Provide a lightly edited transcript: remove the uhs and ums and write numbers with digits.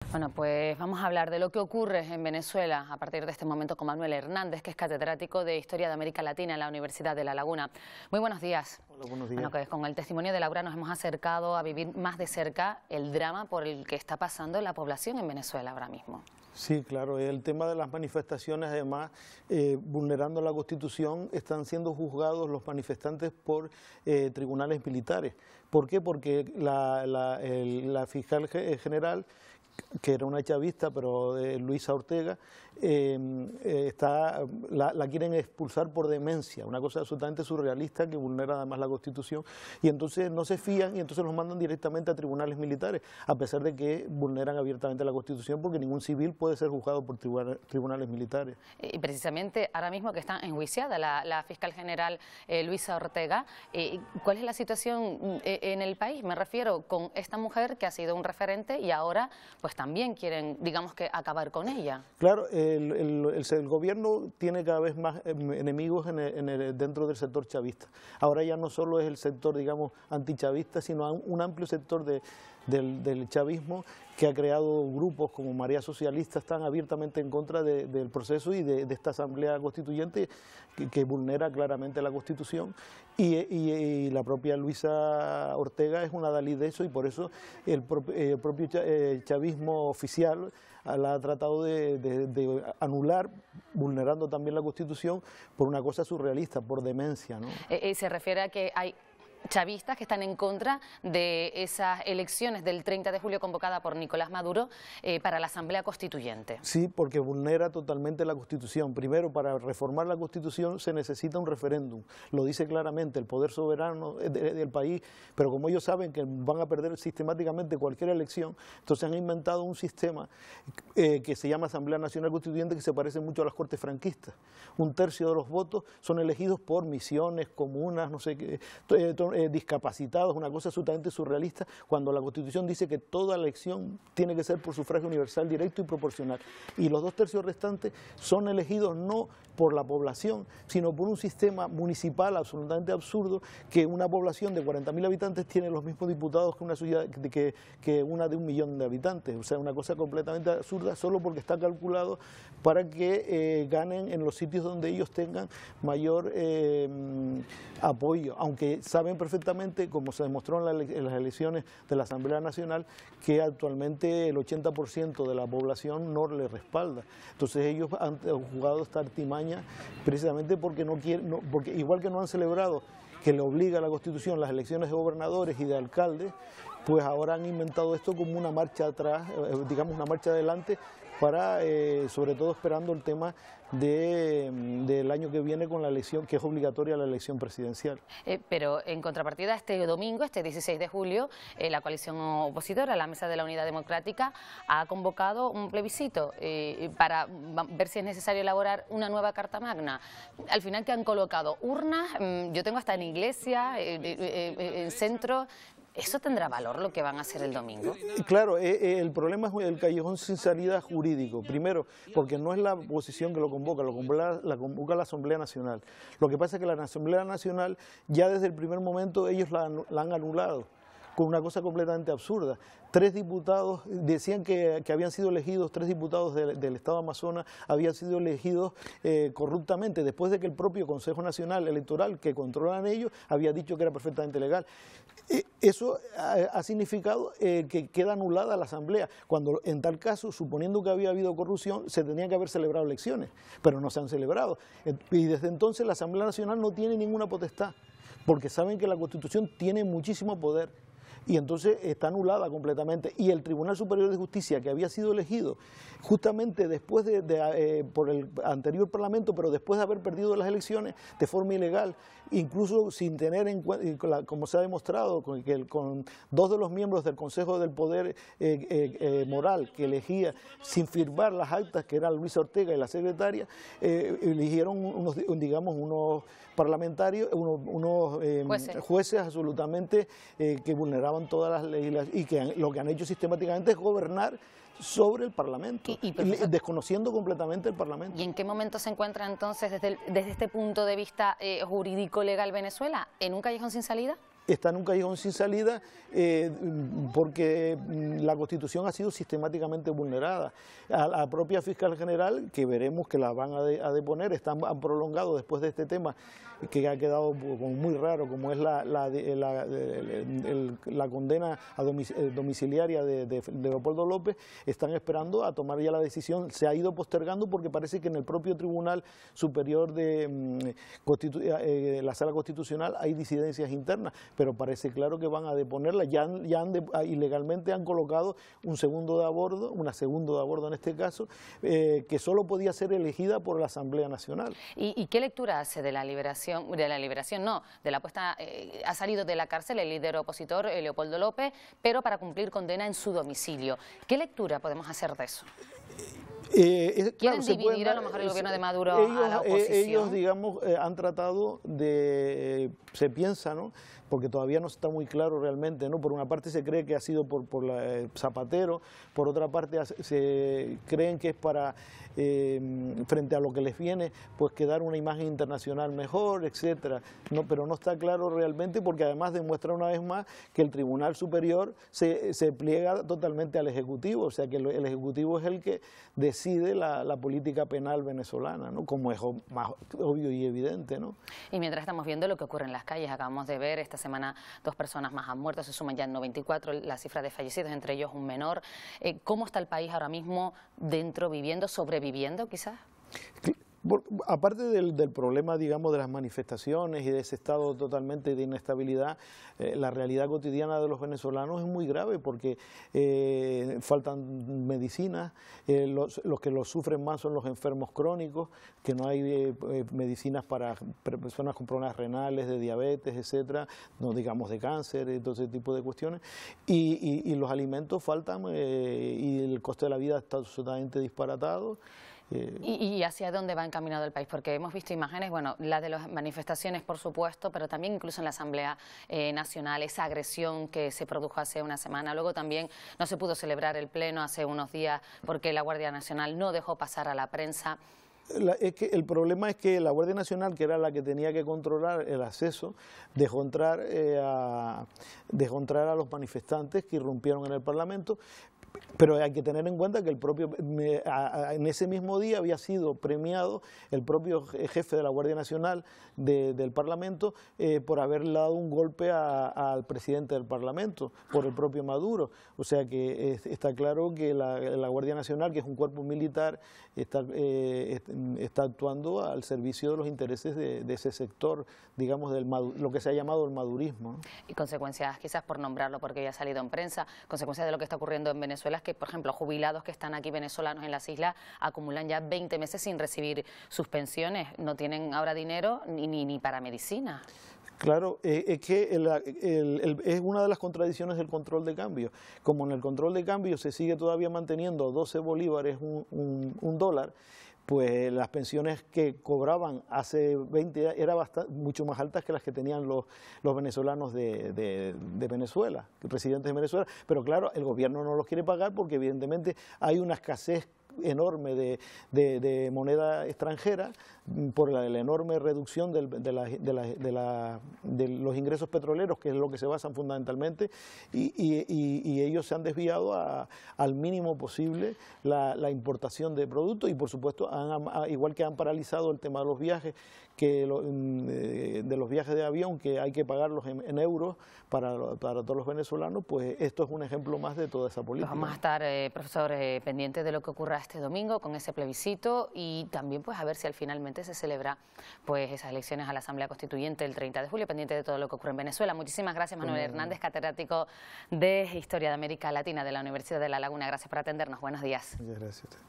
Bueno, pues vamos a hablar de lo que ocurre en Venezuela a partir de este momento con Manuel Hernández, que es catedrático de Historia de América Latina en la Universidad de La Laguna. Muy buenos días. Hola, buenos días. Bueno, que con el testimonio de Laura nos hemos acercado a vivir más de cerca el drama por el que está pasando la población en Venezuela ahora mismo. Sí, claro, el tema de las manifestaciones, además, vulnerando la Constitución, están siendo juzgados los manifestantes por tribunales militares. ¿Por qué? Porque la fiscal general, que era una chavista, pero Luisa Ortega, la quieren expulsar por demencia, una cosa absolutamente surrealista que vulnera además la Constitución, y entonces no se fían y entonces los mandan directamente a tribunales militares, a pesar de que vulneran abiertamente la Constitución, porque ningún civil puede ser juzgado por tribunales militares. Y precisamente ahora mismo que está enjuiciada la fiscal general Luisa Ortega, ¿cuál es la situación en el país? Me refiero con esta mujer que ha sido un referente y ahora pues también quieren, digamos, que acabar con ella. Claro, el gobierno tiene cada vez más enemigos dentro del sector chavista. Ahora ya no solo es el sector, digamos, antichavista, sino un amplio sector del chavismo que ha creado grupos como Marea Socialista, están abiertamente en contra del proceso y de esta Asamblea Constituyente que vulnera claramente la Constitución, y la propia Luisa Ortega es una dalí de eso, y por eso el propio chavismo oficial la ha tratado de anular, vulnerando también la Constitución por una cosa surrealista, por demencia, ¿no? Se refiere a que hay chavistas que están en contra de esas elecciones del 30 de julio convocada por Nicolás Maduro para la Asamblea Constituyente. Sí, porque vulnera totalmente la Constitución. Primero, para reformar la Constitución se necesita un referéndum, lo dice claramente el poder soberano del país, pero como ellos saben que van a perder sistemáticamente cualquier elección, entonces han inventado un sistema que se llama Asamblea Nacional Constituyente, que se parece mucho a las Cortes franquistas. Un tercio de los votos son elegidos por misiones, comunas, no sé qué, discapacitados, una cosa absolutamente surrealista, cuando la Constitución dice que toda elección tiene que ser por sufragio universal, directo y proporcional. Y los 2/3 restantes son elegidos no por la población, sino por un sistema municipal absolutamente absurdo, que una población de 40.000 habitantes tiene los mismos diputados que una ciudad que una de 1 millón de habitantes. O sea, una cosa completamente absurda, solo porque está calculado para que ganen en los sitios donde ellos tengan mayor apoyo, aunque saben perfectamente, como se demostró en las elecciones de la Asamblea Nacional, que actualmente el 80% de la población no le respalda. Entonces ellos han jugado esta artimaña precisamente porque no quieren, porque igual que no han celebrado que le obliga a la Constitución las elecciones de gobernadores y de alcaldes, pues ahora han inventado esto como una marcha atrás, digamos una marcha adelante, para, sobre todo esperando el tema del año que viene con la elección, que es obligatoria la elección presidencial. Pero en contrapartida, este domingo, este 16 de julio, la coalición opositora, la Mesa de la Unidad Democrática, ha convocado un plebiscito para ver si es necesario elaborar una nueva Carta Magna. Al final, que han colocado urnas, yo tengo hasta en iglesia, en centro. ¿Eso tendrá valor lo que van a hacer el domingo? Claro, el problema es el callejón sin salida jurídico. Primero, porque no es la oposición que lo convoca la Asamblea Nacional. Lo que pasa es que la Asamblea Nacional, ya desde el primer momento, ellos la han anulado, con una cosa completamente absurda. 3 diputados, decían que habían sido elegidos, 3 diputados del Estado Amazonas habían sido elegidos corruptamente, después de que el propio Consejo Nacional Electoral, que controlan ellos, había dicho que era perfectamente legal. Eso ha significado que queda anulada la Asamblea, cuando en tal caso, suponiendo que había habido corrupción, se tenían que haber celebrado elecciones, pero no se han celebrado. Y desde entonces la Asamblea Nacional no tiene ninguna potestad, porque saben que la Constitución tiene muchísimo poder, y entonces está anulada completamente. Y el Tribunal Superior de Justicia, que había sido elegido justamente después por el anterior Parlamento, pero después de haber perdido las elecciones de forma ilegal, incluso sin tener en cuenta, como se ha demostrado, con 2 de los miembros del Consejo del Poder Moral que elegía sin firmar las actas, que eran Luisa Ortega y la secretaria, eligieron unos parlamentarios, unos jueces absolutamente que vulneraban todas las leyes, y que lo que han hecho sistemáticamente es gobernar sobre el Parlamento, desconociendo completamente el Parlamento. ¿Y en qué momento se encuentra entonces desde este punto de vista jurídico-legal Venezuela? ¿En un callejón sin salida? está en un callejón sin salida porque la Constitución ha sido sistemáticamente vulnerada. A la propia fiscal general, que veremos que la van a deponer, han prolongado después de este tema, que ha quedado como muy raro, como es la condena domiciliaria de Leopoldo López, están esperando a tomar ya la decisión. Se ha ido postergando porque parece que en el propio Tribunal Superior de la Sala Constitucional hay disidencias internas, pero parece claro que van a deponerla. Ilegalmente han colocado una segunda de abordo en este caso, que solo podía ser elegida por la Asamblea Nacional. ¿Y qué lectura hace de la puesta, ha salido de la cárcel el líder opositor Leopoldo López, pero para cumplir condena en su domicilio? ¿Qué lectura podemos hacer de eso? Claro, dividir a lo mejor el gobierno de Maduro a la oposición. Ellos, digamos, han tratado de, se piensa, ¿no?, porque todavía no está muy claro realmente, ¿no? Por una parte se cree que ha sido por Zapatero, por otra parte se creen que es para, frente a lo que les viene, pues quedar una imagen internacional mejor, etcétera. No, pero no está claro realmente, porque además demuestra una vez más que el Tribunal Superior se pliega totalmente al Ejecutivo, o sea que el Ejecutivo es el que decide la política penal venezolana, ¿no?, como es más obvio y evidente, ¿no? Y mientras estamos viendo lo que ocurre en las calles, acabamos de ver esta semana 2 personas más han muerto, se suman ya en 94 la cifra de fallecidos, entre ellos un menor. ¿Cómo está el país ahora mismo dentro, viviendo, sobreviviendo quizás? Aparte del problema, digamos, de las manifestaciones y de ese estado totalmente de inestabilidad, la realidad cotidiana de los venezolanos es muy grave porque faltan medicinas, los que lo sufren más son los enfermos crónicos, que no hay medicinas para personas con problemas renales, de diabetes, etcétera, no digamos de cáncer, todo ese tipo de cuestiones, y los alimentos faltan y el coste de la vida está absolutamente disparatado. ¿Y hacia dónde va encaminado el país? Porque hemos visto imágenes, bueno, la de las manifestaciones, por supuesto, pero también incluso en la Asamblea Nacional, esa agresión que se produjo hace una semana. Luego también no se pudo celebrar el pleno hace unos días porque la Guardia Nacional no dejó pasar a la prensa. Es que el problema es que la Guardia Nacional, que era la que tenía que controlar el acceso, dejó entrar a los manifestantes que irrumpieron en el Parlamento. Pero hay que tener en cuenta que en ese mismo día había sido premiado el propio jefe de la Guardia Nacional del Parlamento por haberle dado un golpe al presidente del Parlamento, por el propio Maduro. O sea que está claro que la Guardia Nacional, que es un cuerpo militar, está actuando al servicio de los intereses de ese sector, digamos, lo que se ha llamado el madurismo, ¿no? Y consecuencias, quizás por nombrarlo, porque ya ha salido en prensa, consecuencias de lo que está ocurriendo en Venezuela es que, por ejemplo, jubilados que están aquí venezolanos en las islas acumulan ya 20 meses sin recibir sus pensiones, no tienen ahora dinero ni para medicina. Claro, es que es una de las contradicciones del control de cambio. Como en el control de cambio se sigue todavía manteniendo 12 bolívares un dólar, pues las pensiones que cobraban hace 20 años eran mucho más altas que las que tenían los venezolanos de Venezuela, residentes de Venezuela. Pero claro, el gobierno no los quiere pagar porque evidentemente hay una escasez enorme de moneda extranjera por la enorme reducción de los ingresos petroleros, que es lo que se basan fundamentalmente, y ellos se han desviado al mínimo posible la importación de productos y, por supuesto, igual que han paralizado el tema de los viajes, de los viajes de avión, que hay que pagarlos en euros para todos los venezolanos, pues esto es un ejemplo más de toda esa política. Vamos a estar, profesor, pendientes de lo que ocurra este domingo con ese plebiscito y también pues a ver si finalmente se celebra pues esas elecciones a la Asamblea Constituyente el 30 de julio, pendiente de todo lo que ocurre en Venezuela. Muchísimas gracias, Manuel Hernández, catedrático de Historia de América Latina de la Universidad de La Laguna. Gracias por atendernos. Buenos días. Muchas gracias.